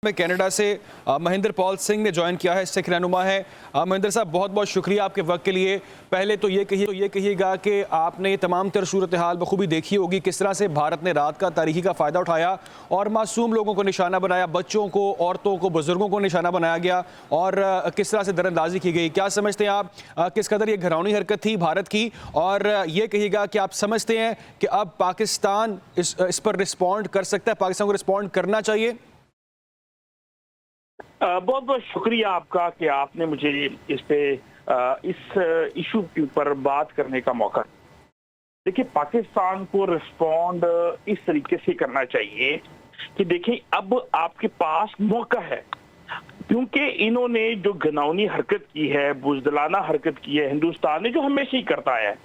में कनाडा से महेंद्र पॉल सिंह ने ज्वाइन किया है, सिख रहनुमा है। महेंद्र साहब, बहुत बहुत शुक्रिया आपके वक्त के लिए। पहले तो ये कहिएगा कि आपने तमाम तर सूरत हाल बखूबी देखी होगी, किस तरह से भारत ने रात का तारीखी का फ़ायदा उठाया और मासूम लोगों को निशाना बनाया, बच्चों को, औरतों को, बुजुर्गों को निशाना बनाया गया और किस तरह से दरअंदाजी की गई। क्या समझते हैं आप, किस कदर ये घिनौनी हरकत थी भारत की? और ये कहिएगा कि आप समझते हैं कि अब पाकिस्तान इस पर रिस्पॉन्ड कर सकता है, पाकिस्तान को रिस्पॉन्ड करना चाहिए? बहुत बहुत शुक्रिया आपका कि आपने मुझे इस इशू के ऊपर बात करने का मौका। देखिए, पाकिस्तान को रिस्पॉन्ड इस तरीके से करना चाहिए कि देखिए, अब आपके पास मौका है, क्योंकि इन्होंने जो घिनौनी हरकत की है, बुज़दिलाना हरकत की है हिंदुस्तान ने, जो हमेशा ही करता है।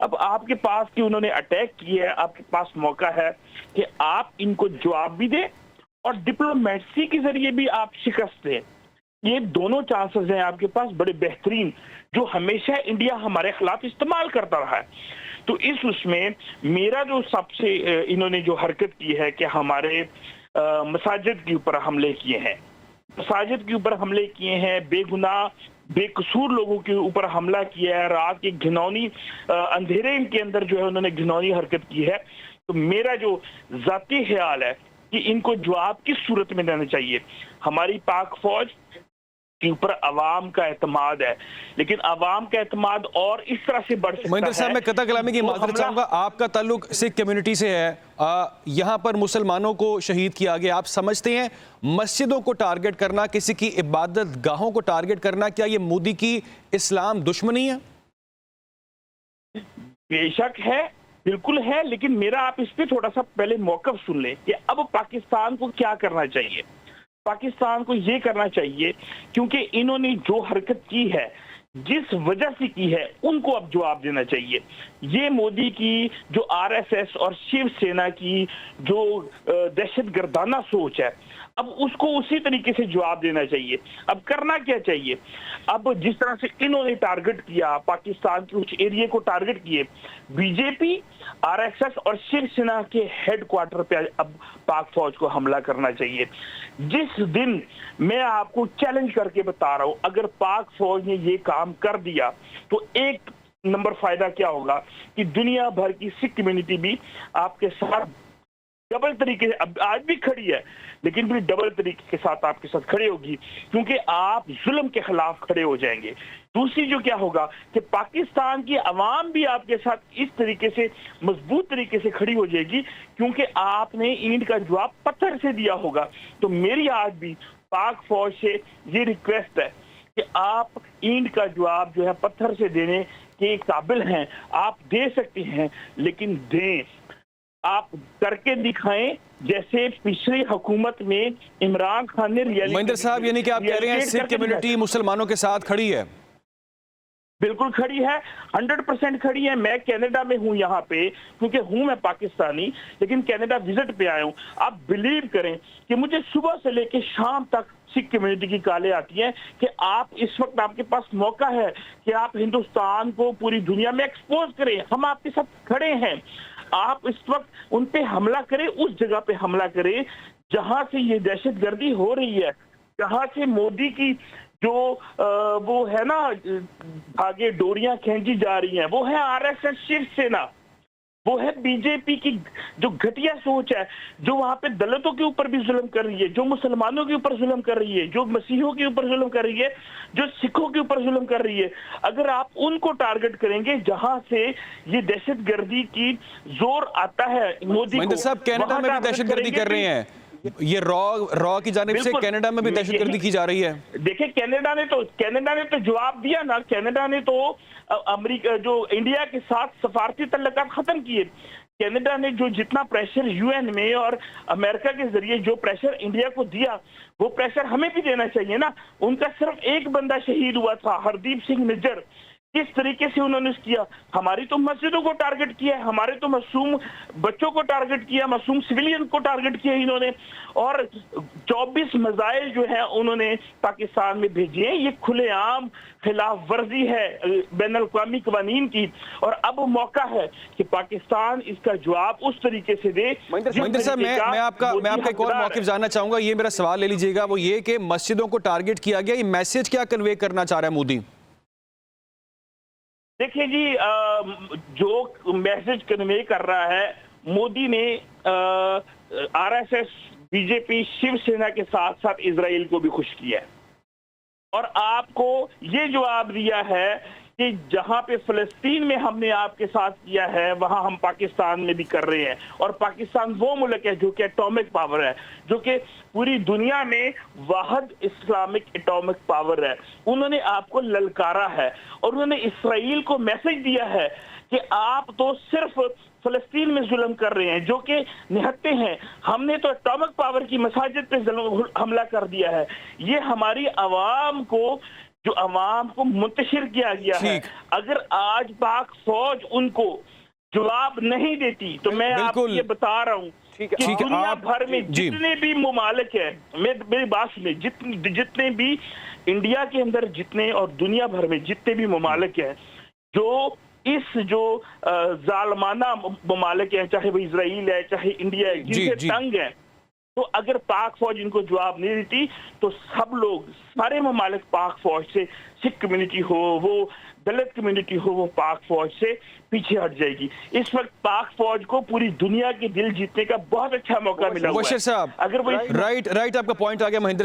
अब आपके पास कि उन्होंने अटैक किया है, आपके पास मौका है कि आप इनको जवाब भी दें और डिप्लोमेसी के जरिए भी आप शिकस्त दें। ये दोनों चांसेस हैं आपके पास बड़े बेहतरीन, जो हमेशा इंडिया हमारे खिलाफ इस्तेमाल करता रहा है। तो उसमें मेरा जो सबसे इन्होंने जो हरकत की है कि हमारे मसाजिद के ऊपर हमले किए हैं, मसाजिद के ऊपर हमले किए हैं, बेगुनाह बेकसूर लोगों के ऊपर हमला किया है, रात के घिनौनी अंधेरे के अंदर जो है उन्होंने घिनौनी हरकत की है। तो मेरा जो जाती ख्याल है कि इनको जवाब किस सूरत में देना चाहिए। हमारी पाक फौज के ऊपर अवाम का एतमाद है, लेकिन अवाम का एतमाद और इस तरह से बढ़ सकता है। महेंद्र साहब, मैं कता कलामी की माजरत चाहूंगा, आपका ताल्लुक सिख कम्युनिटी से है, यहाँ पर मुसलमानों को शहीद किया गया। आप समझते हैं मस्जिदों को टारगेट करना, किसी की इबादत गाहों को टारगेट करना, क्या ये मोदी की इस्लाम दुश्मनी है? बेशक है, बिल्कुल है, लेकिन मेरा आप इस पे थोड़ा सा पहले मौकफ सुन लें कि अब पाकिस्तान को क्या करना चाहिए। पाकिस्तान को ये करना चाहिए, क्योंकि इन्होंने जो हरकत की है, जिस वजह से की है, उनको अब जवाब देना चाहिए। ये मोदी की जो आरएसएस और शिवसेना की जो दहशतगर्दाना सोच है, अब उसको उसी तरीके से जवाब देना चाहिए। अब करना क्या चाहिए? अब जिस तरह से इन्होंने टारगेट किया, पाकिस्तान के कुछ एरिया को टारगेट किए, बीजेपी, आरएसएस और शिवसेना के हेडक्वार्टर पे अब पाक फौज को हमला करना चाहिए। जिस दिन मैं आपको चैलेंज करके बता रहा हूं, अगर पाक फौज ने ये काम कर दिया तो एक नंबर फायदा क्या होगा कि दुनिया भर की सिख कम्युनिटी भी आपके साथ डबल तरीके से, अब आज भी खड़ी है, लेकिन फिर डबल तरीके के साथ आपके साथ खड़े होगी, क्योंकि आप जुल्म के खिलाफ खड़े हो जाएंगे। दूसरी जो क्या होगा कि पाकिस्तान की अवाम भी आपके साथ इस तरीके से मजबूत तरीके से खड़ी हो जाएगी, क्योंकि आपने ईंट का जवाब पत्थर से दिया होगा। तो मेरी आज भी पाक फौज से ये रिक्वेस्ट है कि आप ईंट का जवाब जो है पत्थर से देने के काबिल हैं, आप दे सकते हैं, लेकिन दें, आप करके दिखाएं, जैसे पिछली हुकूमत में इमरान खान ने महेंद्र साहब, यानी कि आप कह रहे हैं सिख कम्युनिटी मुसलमानों के साथ खड़ी है? बिल्कुल खड़ी है, 100% खड़ी है। मैं कनाडा में हूं यहाँ पे, क्योंकि हूं मैं पाकिस्तानी, लेकिन कनाडा विजिट पे आया हूं। आप बिलीव करें कि मुझे सुबह से लेके शाम तक सिख कम्युनिटी की कॉलें आती हैं कि आप इस वक्त आपके पास मौका है कि आप हिंदुस्तान को पूरी दुनिया में एक्सपोज करें, हम आपके साथ खड़े हैं। आप इस वक्त उन पे हमला करें, उस जगह पे हमला करें जहां से ये दहशतगर्दी हो रही है, जहां से मोदी की जो वो है ना आगे डोरियां खींची जा रही हैं, वो है आरएसएस शिवसेना, वो है बीजेपी की जो घटिया सोच है, जो वहां पे दलितों के ऊपर भी जुल्म कर रही है, जो मुसलमानों के ऊपर जुल्म कर रही है, जो मसीहों के ऊपर जुल्म कर रही है, जो सिखों के ऊपर जुल्म कर रही है। अगर आप उनको टारगेट करेंगे जहां से ये दहशतगर्दी की जोर आता है मोदी को, साहब, कनाडा में भी दहशतगर्दी कर रहे हैं, ये रॉ की जानिब से कनाडा में भी दहशतगर्दी की जा रही है। देखिए, कनाडा ने तो जवाब दिया ना। कनाडा ने तो अमेरिका जो इंडिया के साथ सफारती तल्लुकात खत्म किए। कनाडा ने जो जितना प्रेशर यूएन में और अमेरिका के जरिए जो प्रेशर इंडिया को दिया, वो प्रेशर हमें भी देना चाहिए ना। उनका सिर्फ एक बंदा शहीद हुआ था, हरदीप सिंह निज्जर, किस तरीके से उन्होंने किया। हमारी तो मस्जिदों को टारगेट किया है, हमारे तो मासूम बच्चों को टारगेट किया, मासूम सिविलियन को टारगेट किया इन्होंने, और 24 मिसाइल जो है उन्होंने पाकिस्तान में भेजे हैं। ये खुलेआम खिलाफ वर्जी है बैनुल अक़वामी क़वानीन की, और अब मौका है कि पाकिस्तान इसका जवाब उस तरीके से दे। महेंद्र साहब, मैं आपका एक और मौक़िफ़ जानना चाहूंगा। ये मेरा सवाल ले लीजिएगा, वो ये कि मस्जिदों को टारगेट किया गया, ये मैसेज क्या कन्वे करना चाह रहा है मोदी? देखिए जी, जो मैसेज कन्वे कर रहा है मोदी ने, आरएसएस, बीजेपी, शिवसेना के साथ साथ इजराइल को भी खुश किया है, और आपको ये जवाब दिया है कि जहां पे फलस्तीन में हमने आपके साथ किया है वहां हम पाकिस्तान में भी कर रहे हैं। और पाकिस्तान वो मुल्क है जो कि एटॉमिक पावर है, जो कि पूरी दुनिया में वाहिद इस्लामिक एटॉमिक पावर है। उन्होंने आपको ललकारा है और उन्होंने इसराइल को मैसेज दिया है कि आप तो सिर्फ फलस्तीन में जुल्म कर रहे हैं, जो कि निहत्ते हैं। हमने तो एटॉमिक पावर की मसाजिद पे हमला कर दिया है। ये हमारी आवाम को, जो अवाम को मुंतशिर किया गया है, अगर आज पाक फौज उनको जवाब नहीं देती तो मैं आपको ये बता रहा हूँ कि दुनिया भर में जितने भी मुमालिक है, मेरी बात सुनिए, जितने भी इंडिया के अंदर जितने और दुनिया भर में जितने भी मुमालिक हैं जो इस जो जालमाना मुमालिक है, चाहे वो इजराइल है चाहे इंडिया है, जिनसे तंग है, तो अगर पाक फौज इनको जवाब नहीं देती तो सब लोग, सारे ममालिक पाक फौज से, सिख कम्युनिटी हो, वो दलित कम्युनिटी हो, वो पाक फौज से पीछे हट जाएगी। इस वक्त पाक फौज को पूरी दुनिया के दिल जीतने का बहुत अच्छा मौका मिला हुआ है। साहब, अगर वो राइट आपका पॉइंट आ गया महेंद्र